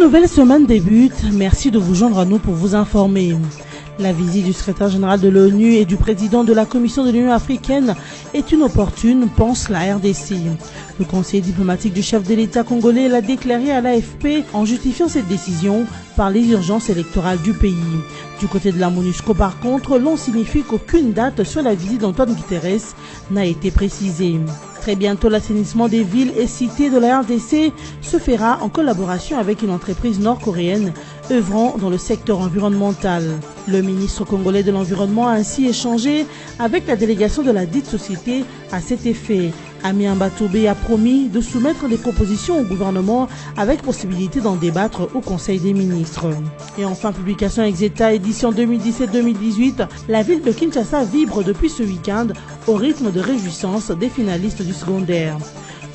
Une nouvelle semaine débute. Merci de vous joindre à nous pour vous informer. La visite du secrétaire général de l'ONU et du président de la Commission de l'Union africaine est inopportune, pense la RDC. Le conseiller diplomatique du chef de l'État congolais l'a déclaré à l'AFP en justifiant cette décision par les urgences électorales du pays. Du côté de la MONUSCO, par contre, l'on signifie qu'aucune date sur la visite d'Antoine Guterres n'a été précisée. Très bientôt, l'assainissement des villes et cités de la RDC se fera en collaboration avec une entreprise nord-coréenne œuvrant dans le secteur environnemental. Le ministre congolais de l'Environnement a ainsi échangé avec la délégation de la dite société à cet effet. Amiamba Toubé a promis de soumettre des propositions au gouvernement avec possibilité d'en débattre au Conseil des ministres. Et enfin, publication Exeta édition 2017-2018, la ville de Kinshasa vibre depuis ce week-end au rythme de réjouissance des finalistes du secondaire.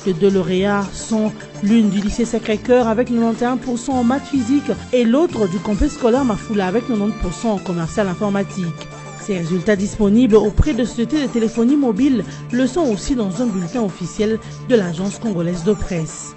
Les deux lauréats sont l'une du lycée Sacré-Cœur avec 91% en maths physique et l'autre du complexe scolaire Mafoula avec 90% en commercial informatique. Ces résultats disponibles auprès de sociétés de téléphonie mobile le sont aussi dans un bulletin officiel de l'agence congolaise de presse.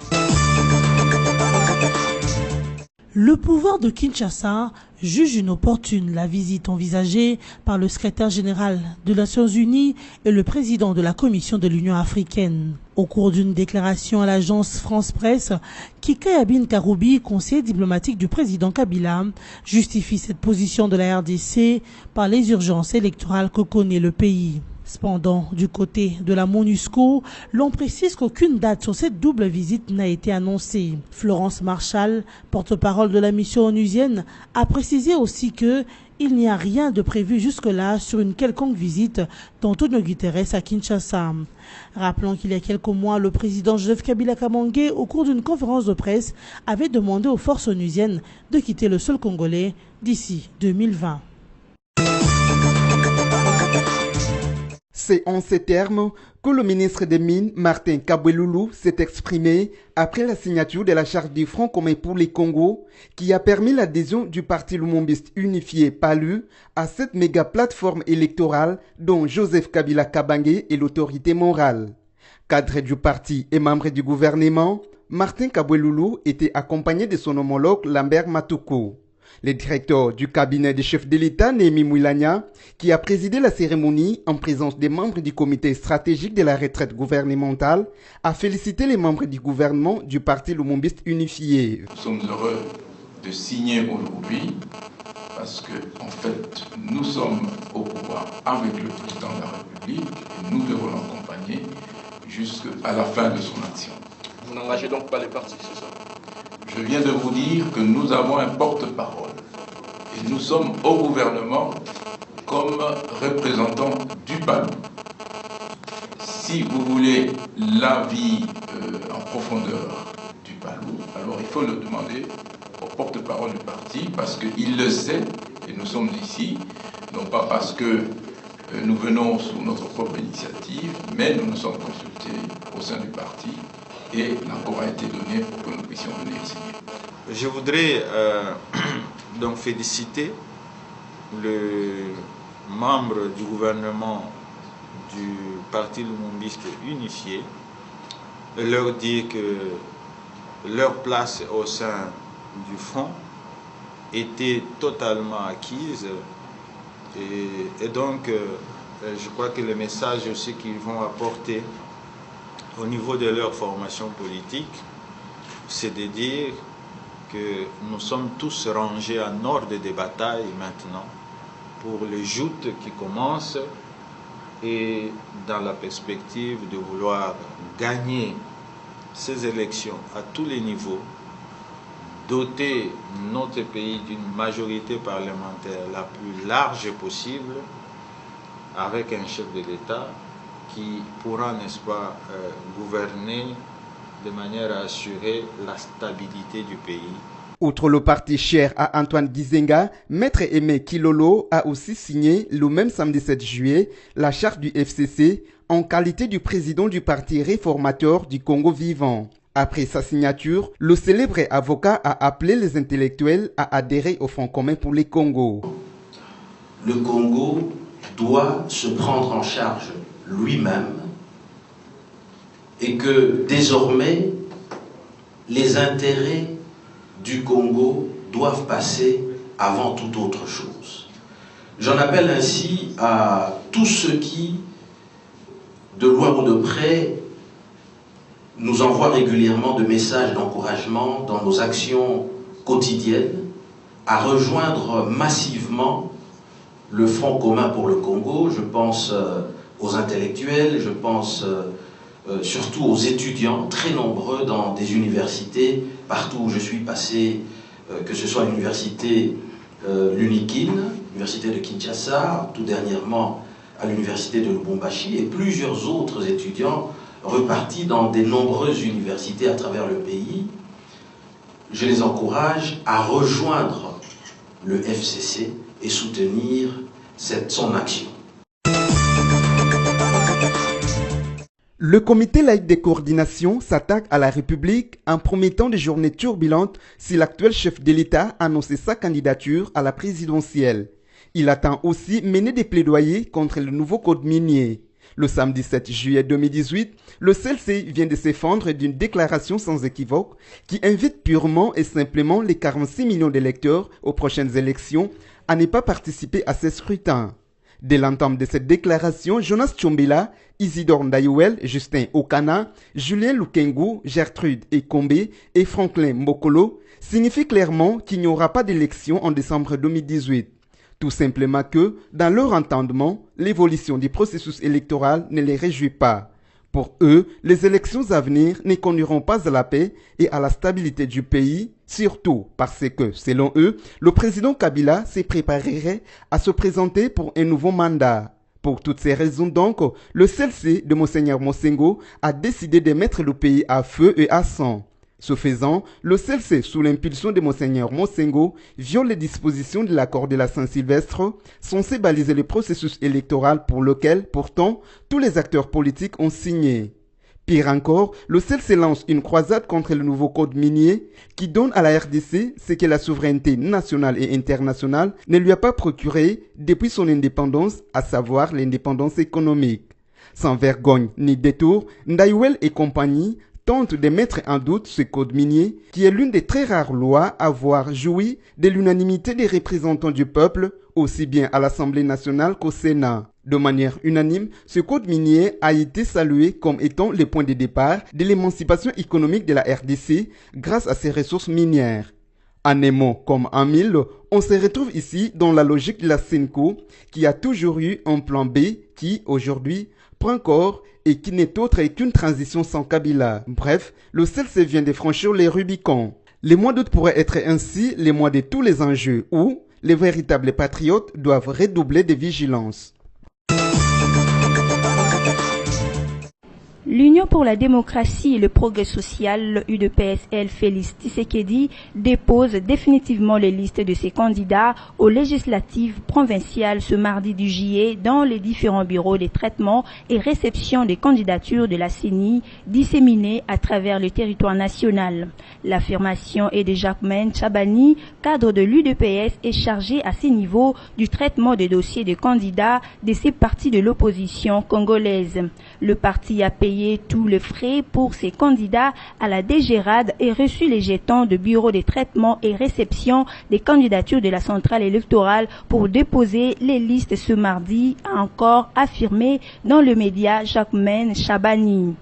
Le pouvoir de Kinshasa juge inopportune la visite envisagée par le secrétaire général des Nations Unies et le président de la Commission de l'Union africaine. Au cours d'une déclaration à l'agence France Presse, Kikayabin Karoubi, conseiller diplomatique du président Kabila, justifie cette position de la RDC par les urgences électorales que connaît le pays. Cependant, du côté de la MONUSCO, l'on précise qu'aucune date sur cette double visite n'a été annoncée. Florence Marshall, porte-parole de la mission onusienne, a précisé aussi que il n'y a rien de prévu jusque-là sur une quelconque visite d'Antonio Guterres à Kinshasa. Rappelons qu'il y a quelques mois, le président Joseph Kabila Kabange, au cours d'une conférence de presse, avait demandé aux forces onusiennes de quitter le sol congolais d'ici 2020. C'est en ces termes que le ministre des Mines, Martin Kabweloulou, s'est exprimé après la signature de la charte du Front commun pour les Congo, qui a permis l'adhésion du parti lumumbiste unifié PALU à cette méga plateforme électorale dont Joseph Kabila Kabange est l'autorité morale. Cadre du parti et membre du gouvernement, Martin Kabweloulou était accompagné de son homologue Lambert Matouko. Le directeur du cabinet du chef de l'État, Némi Mouilania, qui a présidé la cérémonie en présence des membres du comité stratégique de la retraite gouvernementale, a félicité les membres du gouvernement du parti lumumbiste unifié. Nous sommes heureux de signer aujourd'hui parce que, en fait, nous sommes au pouvoir avec le président de la République et nous devons l'accompagner jusqu'à la fin de son action. Vous n'engagez donc pas les partis, c'est ça? Je viens de vous dire que nous avons un porte-parole et nous sommes au gouvernement comme représentants du PALU. Si vous voulez l'avis en profondeur du PALU, alors il faut le demander au porte-parole du parti parce qu'il le sait et nous sommes ici, non pas parce que nous venons sous notre propre initiative, mais nous nous sommes consultés au sein du parti et l'accord a été donné pour que nous puissions venir signer. Je voudrais donc féliciter le membre du gouvernement du Parti lumumbiste unifié et leur dire que leur place au sein du Front était totalement acquise et donc je crois que le message aussi qu'ils vont apporter au niveau de leur formation politique, c'est de dire que nous sommes tous rangés en ordre de bataille maintenant pour les joutes qui commencent et dans la perspective de vouloir gagner ces élections à tous les niveaux, doter notre pays d'une majorité parlementaire la plus large possible avec un chef de l'État qui pourra, n'est-ce pas, gouverner de manière à assurer la stabilité du pays. Outre le parti cher à Antoine Gizenga, Maître Aimé Kilolo a aussi signé le même samedi 7 juillet la charte du FCC en qualité du président du parti réformateur du Congo vivant. Après sa signature, le célèbre avocat a appelé les intellectuels à adhérer au Front commun pour les Congos. Le Congo doit se prendre en charge lui-même et que désormais les intérêts du Congo doivent passer avant toute autre chose. J'en appelle ainsi à tous ceux qui, de loin ou de près, nous envoient régulièrement de messages d'encouragement dans nos actions quotidiennes, à rejoindre massivement le Front commun pour le Congo. Je pense aux intellectuels, je pense surtout aux étudiants, très nombreux dans des universités, partout où je suis passé, que ce soit l'université l'UNIKIN, l'université de Kinshasa, tout dernièrement à l'université de Lubumbashi, et plusieurs autres étudiants repartis dans des nombreuses universités à travers le pays. Je les encourage à rejoindre le FCC et soutenir son action. Le comité laïque de coordination s'attaque à la République en promettant des journées turbulentes si l'actuel chef de l'État annonçait sa candidature à la présidentielle. Il attend aussi mener des plaidoyers contre le nouveau code minier. Le samedi 7 juillet 2018, le CLC vient de s'effondrer d'une déclaration sans équivoque qui invite purement et simplement les 46 millions d'électeurs aux prochaines élections à ne pas participer à ces scrutins. Dès l'entame de cette déclaration, Jonas Tchombela, Isidore Ndayouel, Justin Okana, Julien Lukengu, Gertrude Ekombe et Franklin Mbokolo signifient clairement qu'il n'y aura pas d'élection en décembre 2018. Tout simplement que, dans leur entendement, l'évolution du processus électoral ne les réjouit pas. Pour eux, les élections à venir ne conduiront pas à la paix et à la stabilité du pays, surtout parce que, selon eux, le président Kabila se préparerait à se présenter pour un nouveau mandat. Pour toutes ces raisons donc, le CLC de Monseigneur Mosengo a décidé de mettre le pays à feu et à sang. Ce faisant, le CLC, sous l'impulsion de Monseigneur Mosengo, viole les dispositions de l'accord de la Saint-Sylvestre, censé baliser le processus électoral pour lequel, pourtant, tous les acteurs politiques ont signé. Pire encore, le CLC lance une croisade contre le nouveau code minier qui donne à la RDC ce que la souveraineté nationale et internationale ne lui a pas procuré depuis son indépendance, à savoir l'indépendance économique. Sans vergogne ni détour, Ndayouel et compagnie tente de mettre en doute ce code minier, qui est l'une des très rares lois à avoir joui de l'unanimité des représentants du peuple, aussi bien à l'Assemblée nationale qu'au Sénat. De manière unanime, ce code minier a été salué comme étant le point de départ de l'émancipation économique de la RDC grâce à ses ressources minières. En un mot comme en mille, on se retrouve ici dans la logique de la SENCO, qui a toujours eu un plan B qui, aujourd'hui, prend corps et qui n'est autre qu'une transition sans Kabila. Bref, le CLC vient de franchir les Rubicons. Les mois d'août pourraient être ainsi les mois de tous les enjeux où les véritables patriotes doivent redoubler de vigilance. L'Union pour la démocratie et le progrès social, UDPS-L Félix Tshisekedi, dépose définitivement les listes de ses candidats aux législatives provinciales ce mardi du juillet dans les différents bureaux de traitement et réception des candidatures de la CENI disséminées à travers le territoire national. L'affirmation est de Jacquemaine Chabani, cadre de l'UDPS et chargé à ces niveaux du traitement des dossiers de candidats de ces partis de l'opposition congolaise. Le parti a payé tous les frais pour ses candidats à la DGRAD et reçu les jetons de bureau de traitement et réception des candidatures de la centrale électorale pour déposer les listes ce mardi, a encore affirmé dans le média Jacquemaine Chabani.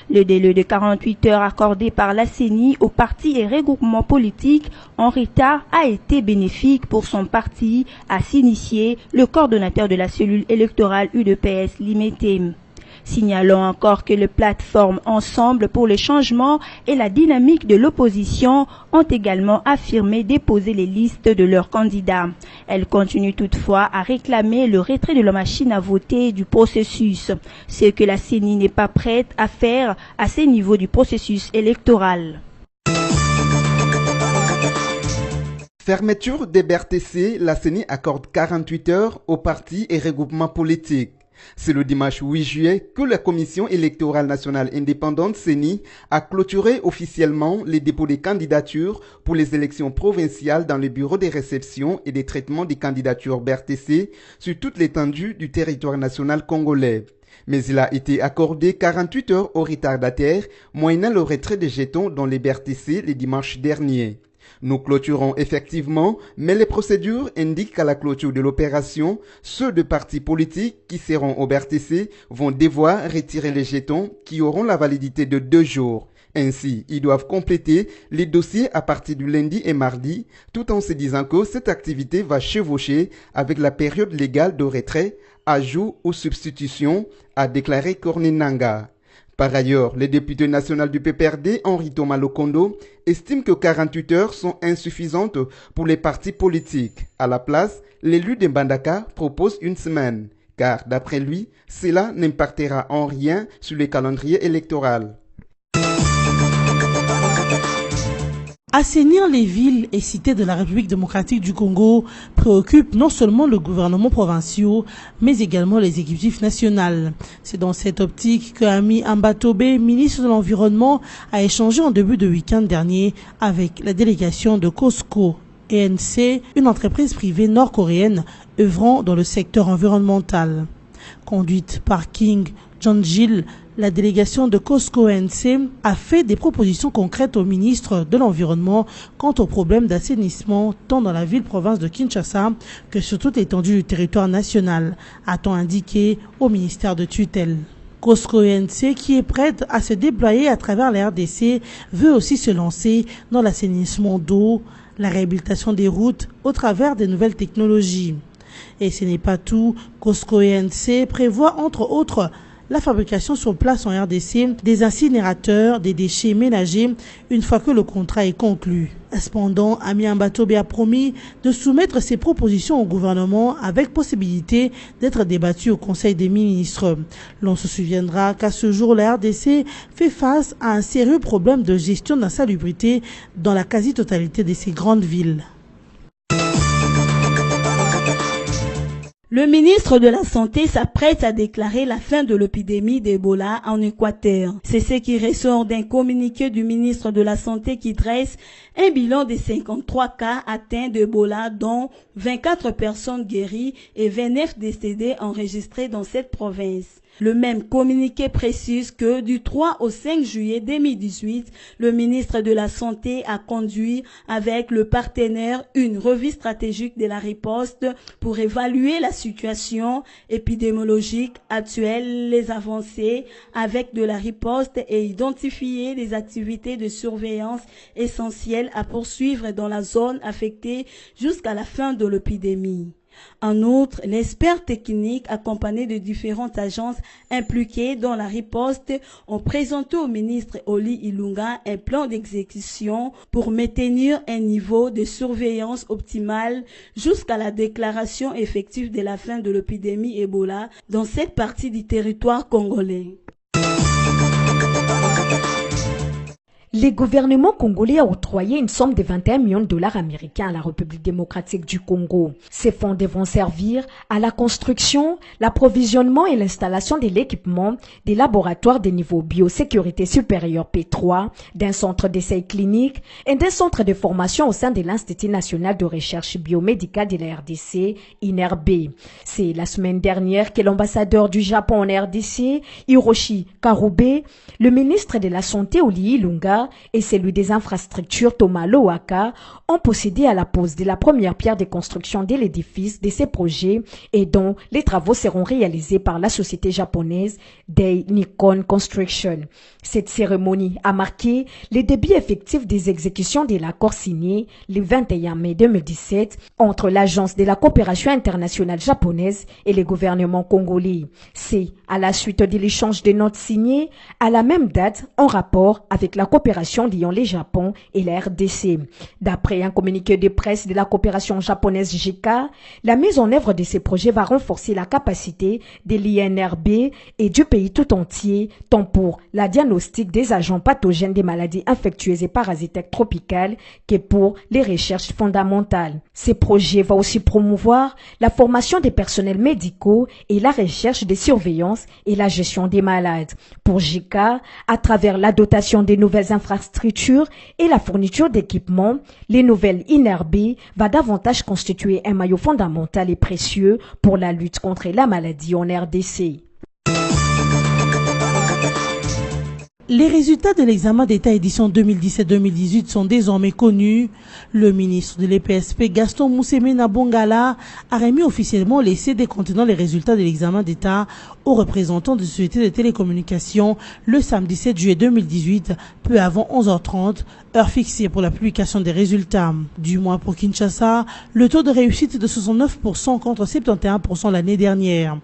Le délai de 48 heures accordé par la CENI aux partis et regroupements politiques en retard a été bénéfique pour son parti, a signifié le coordonnateur de la cellule électorale UDPS Limité. Signalons encore que les plateformes Ensemble pour le changement et la dynamique de l'opposition ont également affirmé déposer les listes de leurs candidats. Elles continuent toutefois à réclamer le retrait de la machine à voter du processus, ce que la CENI n'est pas prête à faire à ces niveaux du processus électoral. Fermeture des BRTC, la CENI accorde 48 heures aux partis et regroupements politiques. C'est le dimanche 8 juillet que la Commission électorale nationale indépendante CENI a clôturé officiellement les dépôts des candidatures pour les élections provinciales dans le bureau des réceptions et des traitements des candidatures BRTC sur toute l'étendue du territoire national congolais. Mais il a été accordé 48 heures aux retardataires, moyennant le retrait des jetons dans les BRTC le dimanche dernier. Nous clôturons effectivement, mais les procédures indiquent qu'à la clôture de l'opération, ceux de partis politiques qui seront au BRTC vont devoir retirer les jetons qui auront la validité de 2 jours. Ainsi, ils doivent compléter les dossiers à partir du lundi et mardi, tout en se disant que cette activité va chevaucher avec la période légale de retrait, ajout ou substitution, a déclaré Corné Nangaa. Par ailleurs, le député national du PPRD, Henri Thomas Lokondo, estime que 48 heures sont insuffisantes pour les partis politiques. À la place, l'élu de Mbandaka propose 1 semaine, car d'après lui, cela n'impactera en rien sur le calendrier électoral. Assainir les villes et cités de la République démocratique du Congo préoccupe non seulement le gouvernement provincial, mais également les exécutifs nationaux. C'est dans cette optique que Ami Ambatobe, ministre de l'Environnement, a échangé en début de week-end dernier avec la délégation de Cosco ENC, une entreprise privée nord-coréenne œuvrant dans le secteur environnemental. Conduite par King John-Gil, la délégation de Cosco ENC a fait des propositions concrètes au ministre de l'Environnement quant aux problèmes d'assainissement tant dans la ville-province de Kinshasa que sur toute l'étendue du territoire national, a-t-on indiqué au ministère de tutelle. Cosco ENC, qui est prête à se déployer à travers la RDC, veut aussi se lancer dans l'assainissement d'eau, la réhabilitation des routes au travers des nouvelles technologies. Et ce n'est pas tout, Cosco ENC prévoit entre autres la fabrication sur place en RDC des incinérateurs, des déchets ménagers une fois que le contrat est conclu. Cependant, Ami Ambatobe a promis de soumettre ses propositions au gouvernement avec possibilité d'être débattues au Conseil des ministres. L'on se souviendra qu'à ce jour, la RDC fait face à un sérieux problème de gestion d'insalubrité dans la quasi-totalité de ces grandes villes. Le ministre de la Santé s'apprête à déclarer la fin de l'épidémie d'Ebola en Équateur. C'est ce qui ressort d'un communiqué du ministre de la Santé qui dresse un bilan de 53 cas atteints d'Ebola, dont 24 personnes guéries et 29 décédés enregistrés dans cette province. Le même communiqué précise que du 3 au 5 juillet 2018, le ministre de la Santé a conduit avec le partenaire une revue stratégique de la riposte pour évaluer la situation épidémiologique actuelle, les avancées avec de la riposte et identifier les activités de surveillance essentielles à poursuivre dans la zone affectée jusqu'à la fin de l'épidémie. En outre, l'expert technique accompagné de différentes agences impliquées dans la riposte ont présenté au ministre Oli Ilunga un plan d'exécution pour maintenir un niveau de surveillance optimal jusqu'à la déclaration effective de la fin de l'épidémie Ebola dans cette partie du territoire congolais. Le gouvernement congolais a octroyé une somme de 21 millions de dollars américains à la République démocratique du Congo. Ces fonds devront servir à la construction, l'approvisionnement et l'installation de l'équipement des laboratoires de niveau biosécurité supérieure P3, d'un centre d'essai clinique et d'un centre de formation au sein de l'Institut national de recherche biomédicale de la RDC, INRB. C'est la semaine dernière que l'ambassadeur du Japon en RDC, Hiroshi Karube, le ministre de la Santé Oli Ilunga et celui des infrastructures Thomas Lowaka ont procédé à la pose de la première pierre de construction de l'édifice de ces projets et dont les travaux seront réalisés par la société japonaise Dai Nikon Construction. Cette cérémonie a marqué le début effectif des exécutions de l'accord signé le 21 mai 2017 entre l'Agence de la coopération internationale japonaise et le gouvernement congolais. C'est à la suite de l'échange de notes signées à la même date en rapport avec la coopération liant le Japon et la RDC. D'après un communiqué de presse de la coopération japonaise JICA, la mise en œuvre de ces projets va renforcer la capacité de l'INRB et du pays tout entier, tant pour la diagnostic des agents pathogènes des maladies infectieuses et parasitaires tropicales que pour les recherches fondamentales. Ces projets vont aussi promouvoir la formation des personnels médicaux et la recherche des surveillances et la gestion des malades. Pour JICA, à travers la dotation des nouvelles infrastructures et la fourniture d'équipements, les nouvelles INRB va davantage constituer un maillot fondamental et précieux pour la lutte contre la maladie en RDC. Les résultats de l'examen d'État édition 2017-2018 sont désormais connus. Le ministre de l'EPSP, Gaston Moussemena Bongala, a remis officiellement les CD contenant les résultats de l'examen d'État aux représentants de sociétés de télécommunications le samedi 7 juillet 2018, peu avant 11h30, heure fixée pour la publication des résultats. Du moins pour Kinshasa, le taux de réussite est de 69% contre 71% l'année dernière.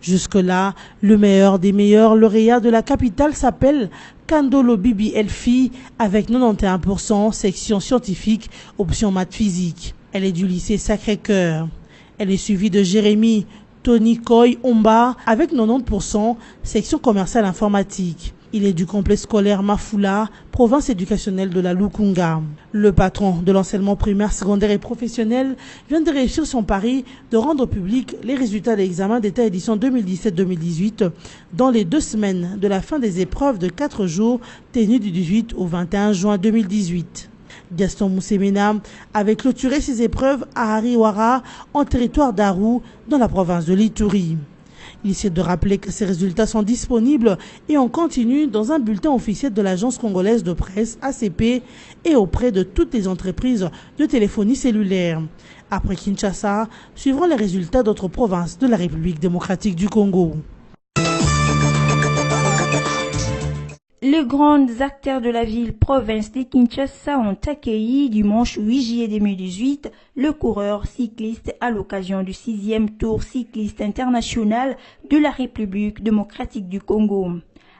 Jusque-là, le meilleur des meilleurs lauréats de la capitale s'appelle Kandolo Bibi Elfi avec 91%, section scientifique, option maths physique. Elle est du lycée Sacré-Cœur. Elle est suivie de Jérémy Tony Koy Omba avec 90%, section commerciale informatique. Il est du complexe scolaire Mafoula, province éducationnelle de la Lukunga. Le patron de l'enseignement primaire, secondaire et professionnel vient de réussir son pari de rendre public les résultats de l'examen d'État édition 2017-2018 dans les 2 semaines de la fin des épreuves de 4 jours tenues du 18 au 21 juin 2018. Gaston Moussemena avait clôturé ses épreuves à Hariwara en territoire d'Aru dans la province de l'Ituri. Il essaie de rappeler que ces résultats sont disponibles et en continu dans un bulletin officiel de l'agence congolaise de presse ACP et auprès de toutes les entreprises de téléphonie cellulaire. Après Kinshasa, suivront les résultats d'autres provinces de la République démocratique du Congo. Les grandes acteurs de la ville-province de Kinshasa ont accueilli dimanche 8 juillet 2018 le coureur cycliste à l'occasion du 6e Tour cycliste international de la République démocratique du Congo.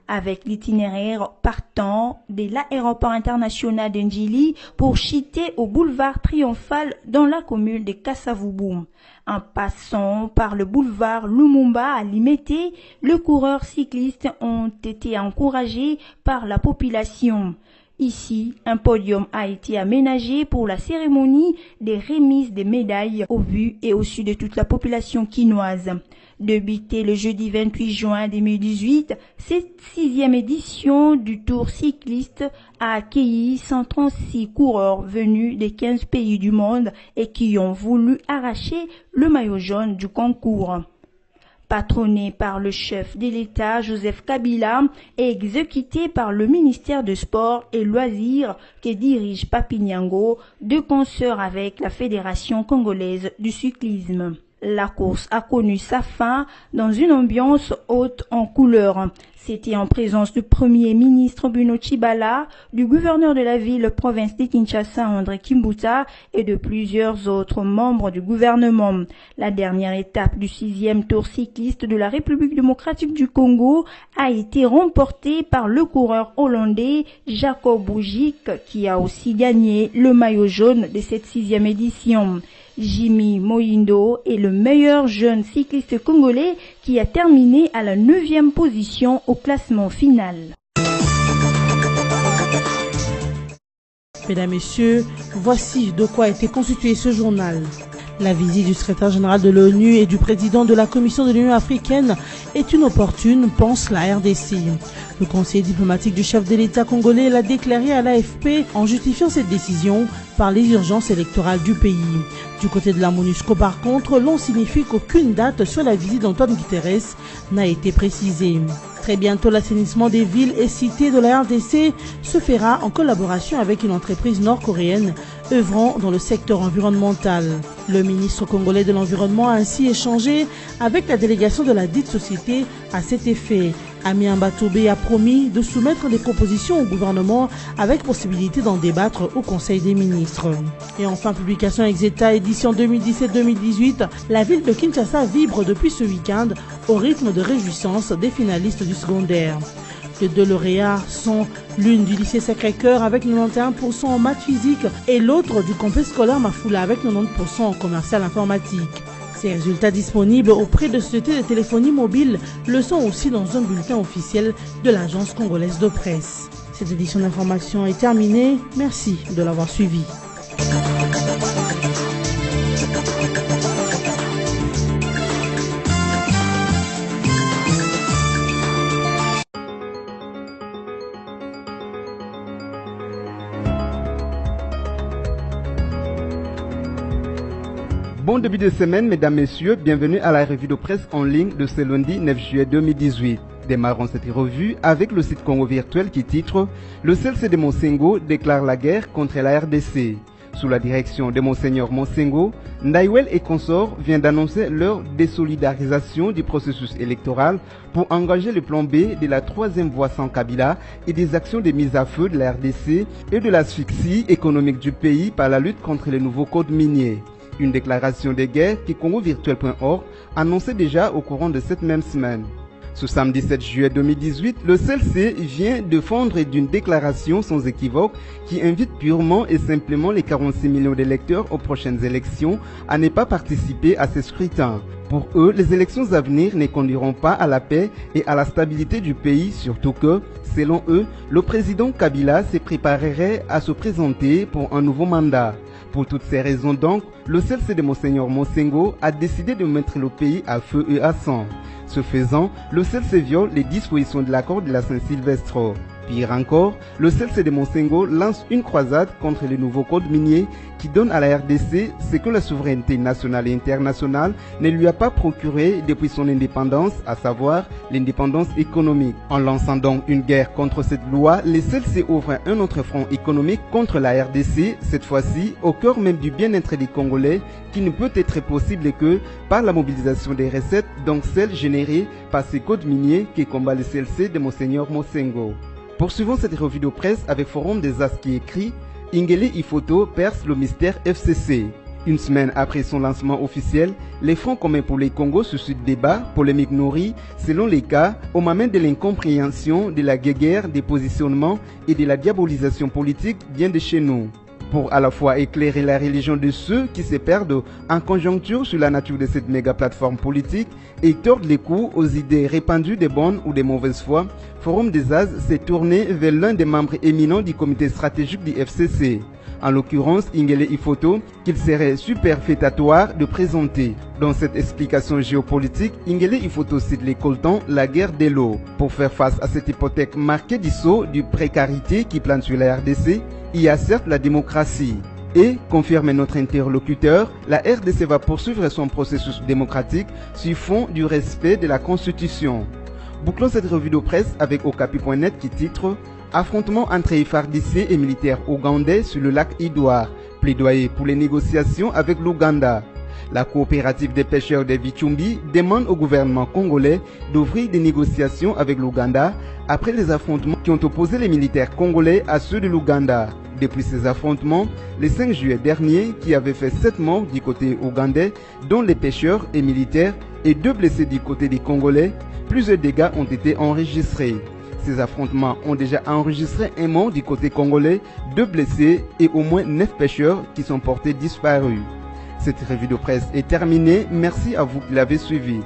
Avec l'itinéraire partant de l'aéroport international d'Ndjili pour chuter au boulevard Triomphal dans la commune de Kassavubu. En passant par le boulevard Lumumba à Limete, les coureurs cyclistes ont été encouragés par la population. Ici, un podium a été aménagé pour la cérémonie des remises des médailles au vu et au su de toute la population quinoise. Débuté le jeudi 28 juin 2018, cette 6e édition du Tour cycliste a accueilli 136 coureurs venus des 15 pays du monde et qui ont voulu arracher le maillot jaune du concours. Patronné par le chef de l'État Joseph Kabila et exécuté par le ministère de Sport et Loisirs que dirige Papi Nyango, de concert avec la Fédération congolaise du cyclisme. La course a connu sa fin dans une ambiance haute en couleurs. C'était en présence du Premier ministre Bruno Tshibala, du gouverneur de la ville-province de Kinshasa André Kimbuta et de plusieurs autres membres du gouvernement. La dernière étape du 6e Tour cycliste de la République démocratique du Congo a été remportée par le coureur hollandais Jacob Boujik qui a aussi gagné le maillot jaune de cette 6e édition. Jimmy Moindo est le meilleur jeune cycliste congolais qui a terminé à la 9e position au classement final. Mesdames, Messieurs, voici de quoi a été constitué ce journal. La visite du secrétaire général de l'ONU et du président de la Commission de l'Union africaine est inopportune, pense la RDC. Le conseiller diplomatique du chef de l'État congolais l'a déclaré à l'AFP en justifiant cette décision par les urgences électorales du pays. Du côté de la MONUSCO, par contre, l'on signifie qu'aucune date sur la visite d'Antoine Guterres n'a été précisée. Très bientôt, l'assainissement des villes et cités de la RDC se fera en collaboration avec une entreprise nord-coréenne œuvrant dans le secteur environnemental. Le ministre congolais de l'Environnement a ainsi échangé avec la délégation de la dite société à cet effet. Amien Batoubé a promis de soumettre des propositions au gouvernement avec possibilité d'en débattre au Conseil des ministres. Et enfin, publication Exeta édition 2017-2018, la ville de Kinshasa vibre depuis ce week-end au rythme de réjouissance des finalistes du secondaire. Les 2 lauréats sont l'une du lycée Sacré-Cœur avec 91% en maths physique et l'autre du complexe scolaire Mafoula avec 90% en commercial informatique. Ces résultats disponibles auprès de sociétés de téléphonie mobile le sont aussi dans un bulletin officiel de l'agence congolaise de presse. Cette édition d'information est terminée. Merci de l'avoir suivi. Bon début de semaine, mesdames, messieurs, bienvenue à la revue de presse en ligne de ce lundi 9 juillet 2018. Démarrons cette revue avec le site Congo Virtuel qui titre « Le CLC de Monsengo déclare la guerre contre la RDC ». Sous la direction de Monseigneur Monsengo, Ndaïwel et consorts viennent d'annoncer leur désolidarisation du processus électoral pour engager le plan B de la troisième voie sans Kabila et des actions de mise à feu de la RDC et de l'asphyxie économique du pays par la lutte contre les nouveaux codes miniers. Une déclaration de guerre que CongoVirtuel.org annonçait déjà au courant de cette même semaine. Ce samedi 7 juillet 2018, le CLC vient de fondre d'une déclaration sans équivoque qui invite purement et simplement les 46 millions d'électeurs aux prochaines élections à ne pas participer à ces scrutins. Pour eux, les élections à venir ne conduiront pas à la paix et à la stabilité du pays, surtout que, selon eux, le président Kabila se préparerait à se présenter pour un nouveau mandat. Pour toutes ces raisons donc, le CLC de Monseigneur Monsengo a décidé de mettre le pays à feu et à sang. Ce faisant, le CLC viole les dispositions de l'accord de la Saint-Sylvestre. Pire encore, le CLC de Monsengo lance une croisade contre les nouveaux codes miniers qui donnent à la RDC ce que la souveraineté nationale et internationale ne lui a pas procuré depuis son indépendance, à savoir l'indépendance économique. En lançant donc une guerre contre cette loi, le CLC ouvre un autre front économique contre la RDC, cette fois-ci au cœur même du bien-être des Congolais, qui ne peut être possible que par la mobilisation des recettes, donc celles générées par ces codes miniers qui combat le CLC de Monseigneur Monsengo. Poursuivons cette revue de presse avec Forum des As qui écrit « Ingele Ifoto perce le mystère FCC ». Une semaine après son lancement officiel, les Fronts communs pour les Congo suscitent débat, polémique nourrie, selon les cas, au moment de l'incompréhension, de la guéguerre, des positionnements et de la diabolisation politique bien de chez nous. Pour à la fois éclairer la religion de ceux qui se perdent en conjoncture sur la nature de cette méga plateforme politique et tordent les coups aux idées répandues de bonne ou de mauvaise foi, Forum des As s'est tourné vers l'un des membres éminents du comité stratégique du FCC, en l'occurrence Ingele Ifoto, qu'il serait superfétatoire de présenter. Dans cette explication géopolitique, Ingele Ifoto cite les coltons, la guerre de l'eau. Pour faire face à cette hypothèque marquée du sceau de précarité qui plane sur la RDC, il y a certes la démocratie. Et, confirme notre interlocuteur, la RDC va poursuivre son processus démocratique sur fond du respect de la Constitution. Bouclons cette revue de presse avec Okapi.net qui titre « Affrontement entre FARDC et militaires ougandais sur le lac Idouar. Plaidoyer pour les négociations avec l'Ouganda ». La coopérative des pêcheurs de Vichumbi demande au gouvernement congolais d'ouvrir des négociations avec l'Ouganda après les affrontements qui ont opposé les militaires congolais à ceux de l'Ouganda. Depuis ces affrontements, le 5 juillet dernier, qui avait fait 7 morts du côté ougandais, dont les pêcheurs et militaires, et 2 blessés du côté des Congolais, plusieurs dégâts ont été enregistrés. Ces affrontements ont déjà enregistré un mort du côté congolais, 2 blessés et au moins 9 pêcheurs qui sont portés disparus. Cette revue de presse est terminée. Merci à vous qui l'avez suivi.